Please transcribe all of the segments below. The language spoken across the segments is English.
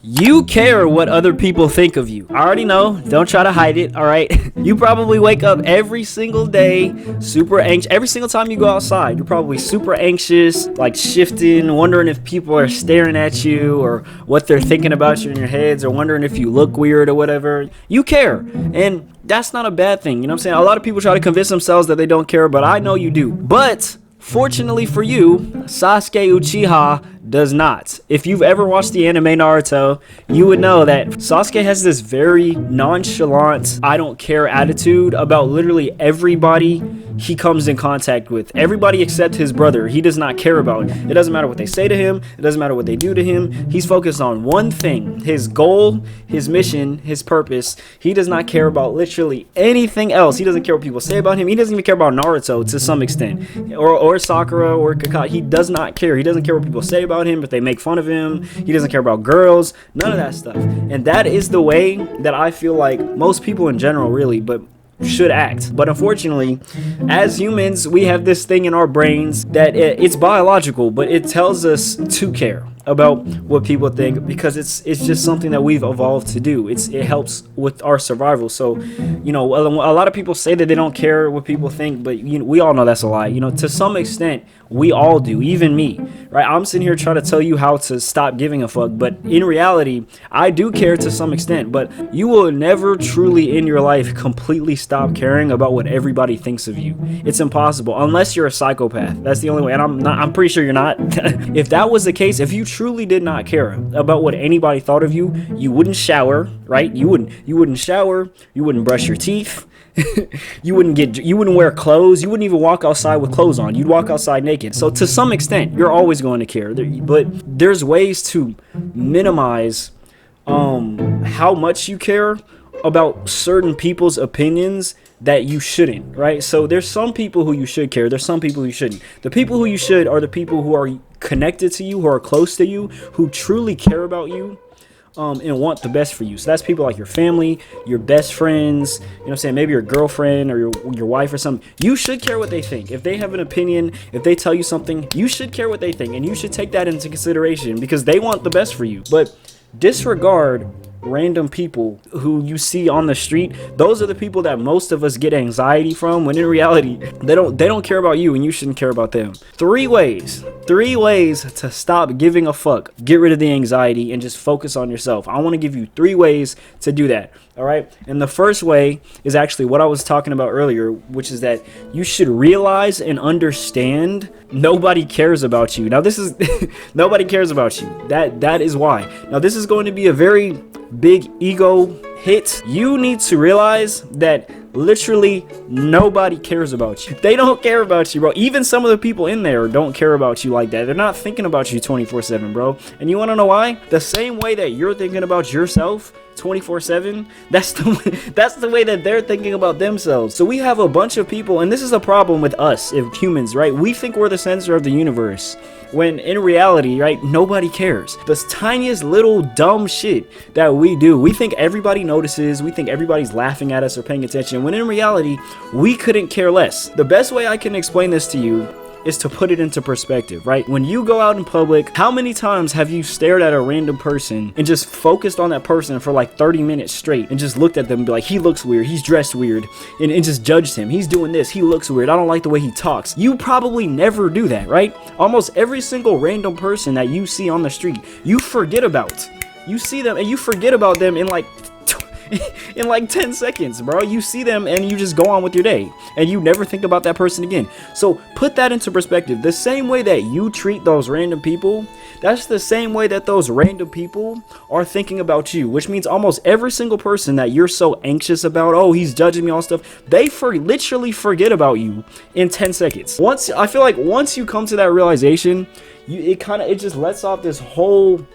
You care what other people think of you. I already know. Don't try to hide it, all right? You probably wake up every single day super anxious. Every single time you go outside, you're probably super anxious, like shifting, wondering if people are staring at you or what they're thinking about you in your heads, or wondering if you look weird or whatever. You care. And that's not a bad thing. You know what I'm saying? A lot of people try to convince themselves that they don't care, but I know you do. But fortunately for you, Sasuke Uchiha does not. If you've ever watched the anime Naruto, you would know that Sasuke has this very nonchalant, I don't care attitude about literally everybody he comes in contact with. Everybody except his brother, he does not care about. It doesn't matter what they say to him. It doesn't matter what they do to him. He's focused on one thing, his goal, his mission, his purpose. He does not care about literally anything else. He doesn't care what people say about him. He doesn't even care about Naruto to some extent, or Sakura or Kakashi. He does not care. He doesn't care what people say about him, if they make fun of him. He doesn't care about girls, none of that stuff. And that is the way that I feel like most people in general really, but should act. But unfortunately, as humans, we have this thing in our brains that it's biological, but it tells us to care about what people think, because it's just something that we've evolved to do. It helps with our survival. So, you know, a lot of people say that they don't care what people think, but we all know that's a lie. You know, to some extent, we all do, even me, right? I'm sitting here trying to tell you how to stop giving a fuck, but in reality, I do care to some extent. But you will never truly in your life completely stop caring about what everybody thinks of you. It's impossible unless you're a psychopath. That's the only way. And I'm pretty sure you're not. If that was the case, if you truly did not care about what anybody thought of you, you wouldn't shower, right? You wouldn't shower, you wouldn't brush your teeth. you wouldn't wear clothes. You wouldn't even walk outside with clothes on. You'd walk outside naked. So to some extent, you're always going to care. But there's ways to minimize how much you care about certain people's opinions that you shouldn't, right? So there's some people who you should care. There's some people who you shouldn't. The people who you should are the people who are connected to you, who are close to you, who truly care about you. And want the best for you. So that's people like your family, your best friends, you know what I'm saying, maybe your girlfriend or your wife or something. You should care what they think. If they have an opinion, if they tell you something, you should care what they think, and you should take that into consideration because they want the best for you. But disregard random people who you see on the street. Those are the people that most of us get anxiety from, when in reality they don't care about you, and you shouldn't care about them. Three ways to stop giving a fuck, get rid of the anxiety, and just focus on yourself. I want to give you 3 ways to do that. All right, and the first way is actually what I was talking about earlier, which is that you should realize and understand nobody cares about you. Now this is nobody cares about you. That is why. Now this is going to be a very big ego hit. You need to realize that literally nobody cares about you. They don't care about you, bro. Even some of the people in there don't care about you like that. They're not thinking about you 24/7, bro. And you want to know why? The same way that you're thinking about yourself 24/7, that's the way that they're thinking about themselves. So we have a bunch of people, and this is a problem with us if humans, right? We think we're the center of the universe, when in reality, right, nobody cares. The tiniest little dumb shit that we do, we think everybody notices, we think everybody's laughing at us or paying attention, when in reality, we couldn't care less. The best way I can explain this to you is to put it into perspective, right? When you go out in public, how many times have you stared at a random person and just focused on that person for like 30 minutes straight and just looked at them and be like, he looks weird, he's dressed weird, and just judged him, he's doing this, he looks weird, I don't like the way he talks. You probably never do that, right? Almost every single random person that you see on the street, you forget about. You see them and you forget about them in like 10 seconds, bro. You see them and you just go on with your day and you never think about that person again. So put that into perspective. The same way that you treat those random people, that's the same way that those random people are thinking about you, which means almost every single person that you're so anxious about, oh, he's judging me, all stuff, they literally forget about you in 10 seconds. I feel like once you come to that realization, it just lets off this whole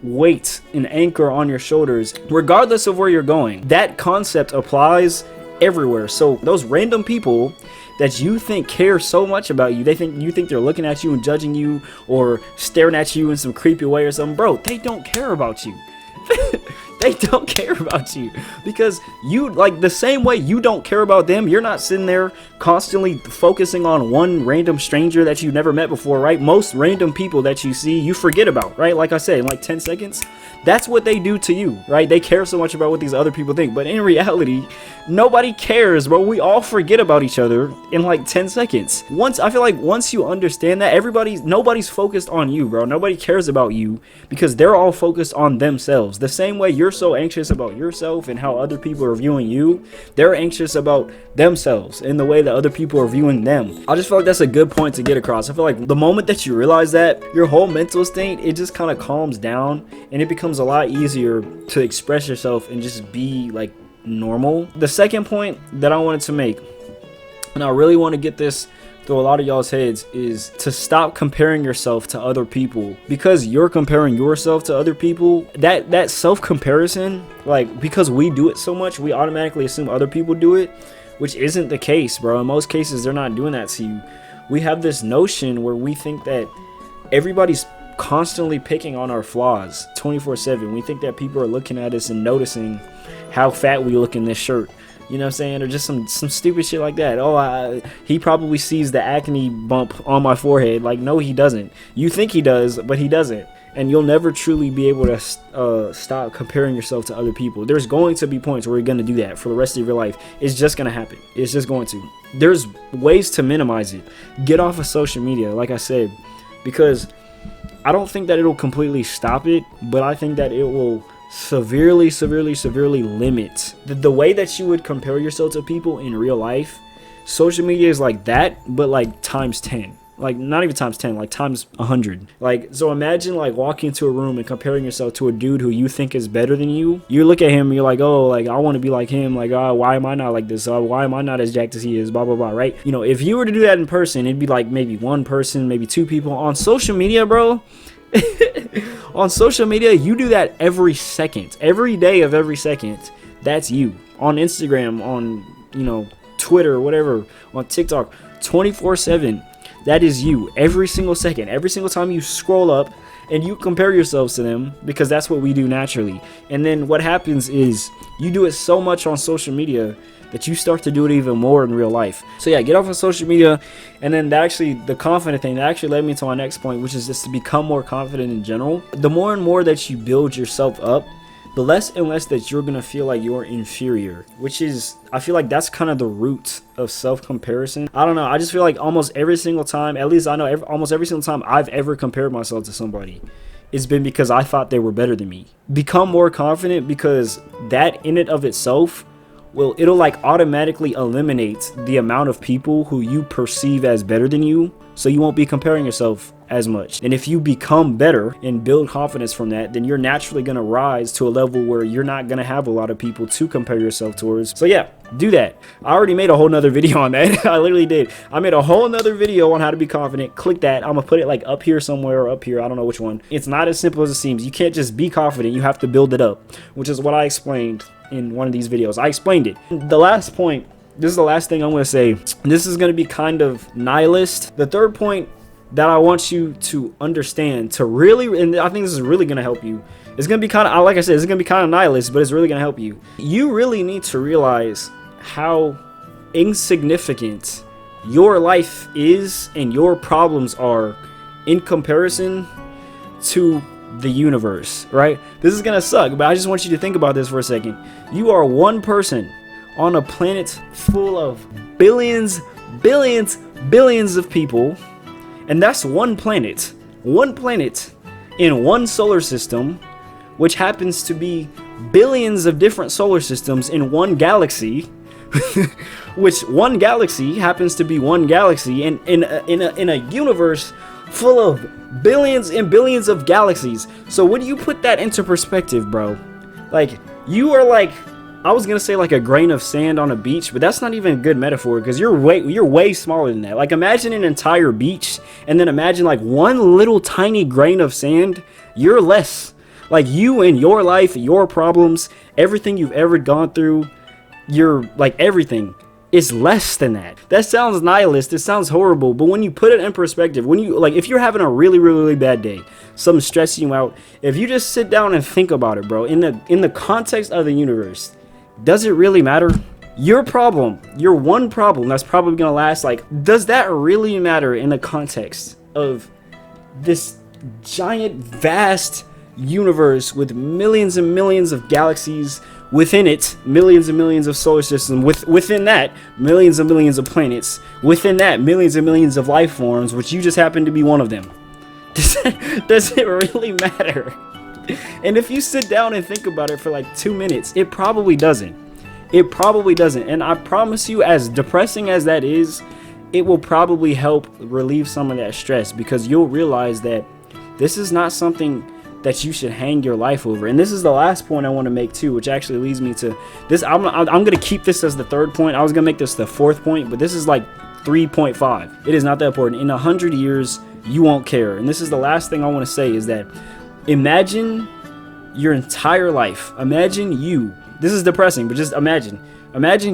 weight and anchor on your shoulders, regardless of where you're going. That concept applies everywhere. So those random people that you think care so much about you, you think they're looking at you and judging you or staring at you in some creepy way or something, bro, they don't care about you. They don't care about you because you, like, the same way you don't care about them, you're not sitting there constantly focusing on one random stranger that you've never met before, right? Most random people that you see, you forget about, right? Like I said, in like 10 seconds, that's what they do to you, right? They care so much about what these other people think, but in reality, nobody cares, bro. We all forget about each other in like 10 seconds. I feel like once you understand that, nobody's focused on you, bro. Nobody cares about you because they're all focused on themselves. The same way you're so anxious about yourself and how other people are viewing you, they're anxious about themselves and the way that other people are viewing them. I just feel like that's a good point to get across. I feel like the moment that you realize that, your whole mental state, it just kind of calms down and it becomes a lot easier to express yourself and just be like normal. The second point that I wanted to make, and I really want to get this through a lot of y'all's heads, is to stop comparing yourself to other people. Because you're comparing yourself to other people, that self-comparison, like, because we do it so much, we automatically assume other people do it, which isn't the case, bro. In most cases, they're not doing that to you. We have this notion where we think that everybody's constantly picking on our flaws 24/7. We think that people are looking at us and noticing how fat we look in this shirt, you know what I'm saying, or just some stupid shit like that. He probably sees the acne bump on my forehead. Like, no, he doesn't. You think he does, but he doesn't. And you'll never truly be able to stop comparing yourself to other people. There's going to be points where you're going to do that for the rest of your life. It's just going to happen. It's just going to. There's ways to minimize it. Get off of social media, like I said, because I don't think that it'll completely stop it, but I think that it will severely limit the way that you would compare yourself to people in real life. Social media is like that, but like times 10. Like, not even times 10, like times 100. Like, so imagine like walking into a room and comparing yourself to a dude who you think is better than you. You look at him and you're like, oh, like, I want to be like him. Like, why am I not like this? Why am I not as jacked as he is? Blah, blah, blah, right? You know, if you were to do that in person, it'd be like maybe one person, maybe two people. On social media, bro, on social media, you do that every second. Every day of every second, that's you. On Instagram, on, you know, Twitter, whatever, on TikTok, 24/7. That is you. Every single second, every single time you scroll up and you compare yourselves to them, because that's what we do naturally. And then what happens is you do it so much on social media that you start to do it even more in real life. So yeah, get off of social media. And then the confident thing that actually led me to my next point, which is just to become more confident in general. The more and more that you build yourself up, the less and less that you're gonna feel like you're inferior, which is, I feel like that's kind of the root of self-comparison. I don't know, I just feel like almost every single time, at least I know almost every single time I've ever compared myself to somebody, it's been because I thought they were better than me. Become more confident, because that in and of itself, it'll like automatically eliminate the amount of people who you perceive as better than you, so you won't be comparing yourself as much. And if you become better and build confidence from that, then you're naturally going to rise to a level where you're not going to have a lot of people to compare yourself towards. So yeah, do that. I already made a whole nother video on that. I literally did. I made a whole nother video on how to be confident. Click that. I'm gonna put it like up here somewhere or up here. I don't know which one. It's not as simple as it seems. You can't just be confident. You have to build it up, which is what I explained in one of these videos. I explained it. The last point, this is the last thing I'm going to say. This is going to be kind of nihilist. The third point that I want you to understand, to really, and I think this is really going to help you. It's going to be kind of, like I said, it's going to be kind of nihilist, but it's really going to help you. You really need to realize how insignificant your life is and your problems are in comparison to the universe, right? This is going to suck, but I just want you to think about this for a second. You are one person on a planet full of billions of people, and that's one planet in one solar system, which happens to be billions of different solar systems in one galaxy, which one galaxy happens to be one galaxy in a universe full of billions and billions of galaxies. So when you put that into perspective, bro, like, you are like, I was gonna say like a grain of sand on a beach, but that's not even a good metaphor, because you're way smaller than that. Like, imagine an entire beach, and then imagine like one little tiny grain of sand. You're less. Like, you and your life, your problems, everything you've ever gone through, you're like everything. it's less than that. That sounds nihilist. It sounds horrible. But when you put it in perspective, when you, like, if you're having a really, really, really bad day, something stressing you out, if you just sit down and think about it, bro, in the context of the universe, does it really matter? Your problem, your one problem that's probably gonna last, like, does that really matter in the context of this giant, vast universe with millions and millions of galaxies within it, millions and millions of solar systems, within that, millions and millions of planets, within that, millions and millions of life forms, which you just happen to be one of them? Does it really matter? And if you sit down and think about it for like 2 minutes, it probably doesn't. It probably doesn't. And I promise you, as depressing as that is, it will probably help relieve some of that stress, because you'll realize that this is not something that you should hang your life over. And this is the last point I want to make too, which actually leads me to this. I'm going to keep this as the third point. I was going to make this the fourth point, but this is like 3.5. It is not that important. In 100 years, you won't care. And this is the last thing I want to say, is that imagine your entire life. Imagine you. This is depressing, but just imagine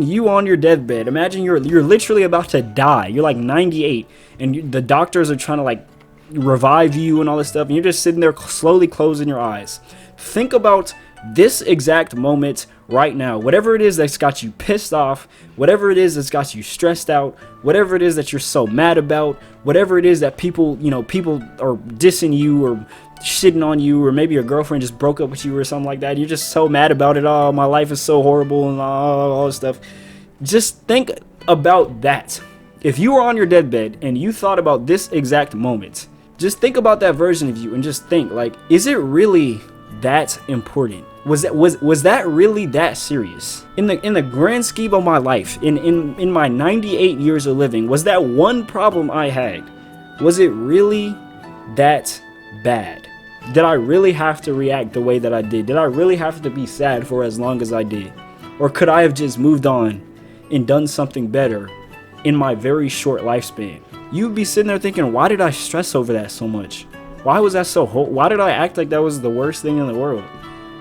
you on your deathbed. Imagine you're literally about to die. You're like 98, and the doctors are trying to like revive you and all this stuff, and you're just sitting there slowly closing your eyes. Think about this exact moment right now. Whatever it is that's got you pissed off, whatever it is that's got you stressed out, whatever it is that you're so mad about, whatever it is that people are dissing you or shitting on you, or maybe your girlfriend just broke up with you or something like that. You're just so mad about it. Oh, my life is so horrible and all this stuff. Just think about that. If you were on your deathbed and you thought about this exact moment, just think about that version of you and just think, like, is it really that important? Was that really that serious? In the grand scheme of my life, in my 98 years of living, was that one problem I had, was it really that bad? Did I really have to react the way that I did? Did I really have to be sad for as long as I did? Or could I have just moved on and done something better in my very short lifespan? You'd be sitting there thinking, why did I stress over that so much? Why was that so why did I act like that was the worst thing in the world?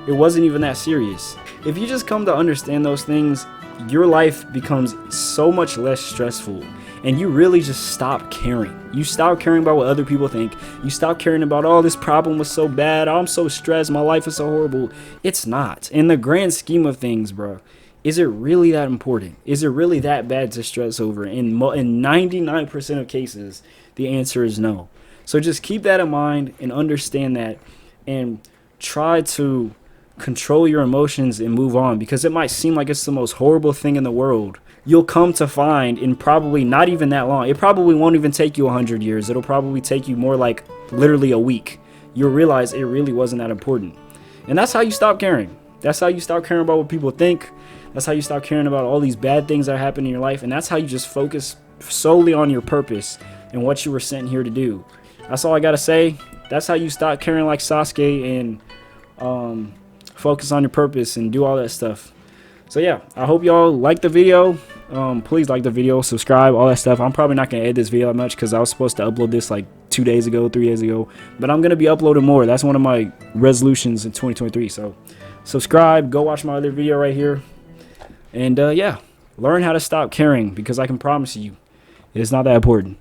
It wasn't even that serious. If you just come to understand those things, your life becomes so much less stressful, and you really just stop caring. You stop caring about what other people think. You stop caring about, oh, this problem was so bad, oh, I'm so stressed, my life is so horrible. It's not. In the grand scheme of things, bro, is it really that important? Is it really that bad to stress over? In 99% of cases, the answer is no. So just keep that in mind and understand that, and try to control your emotions and move on, because it might seem like it's the most horrible thing in the world. You'll come to find in probably not even that long. It probably won't even take you 100 years. It'll probably take you more like literally a week. You'll realize it really wasn't that important. And that's how you stop caring. That's how you stop caring about what people think. That's how you stop caring about all these bad things that happen in your life. And that's how you just focus solely on your purpose and what you were sent here to do. That's all I gotta say. That's how you stop caring like Sasuke and focus on your purpose and do all that stuff. So yeah, I hope y'all like the video. Please like the video, subscribe, all that stuff. I'm probably not gonna edit this video that much because I was supposed to upload this like 2 days ago, 3 days ago, but I'm gonna be uploading more. That's one of my resolutions in 2023. So subscribe, go watch my other video right here, and yeah, learn how to stop caring, because I can promise you it's not that important.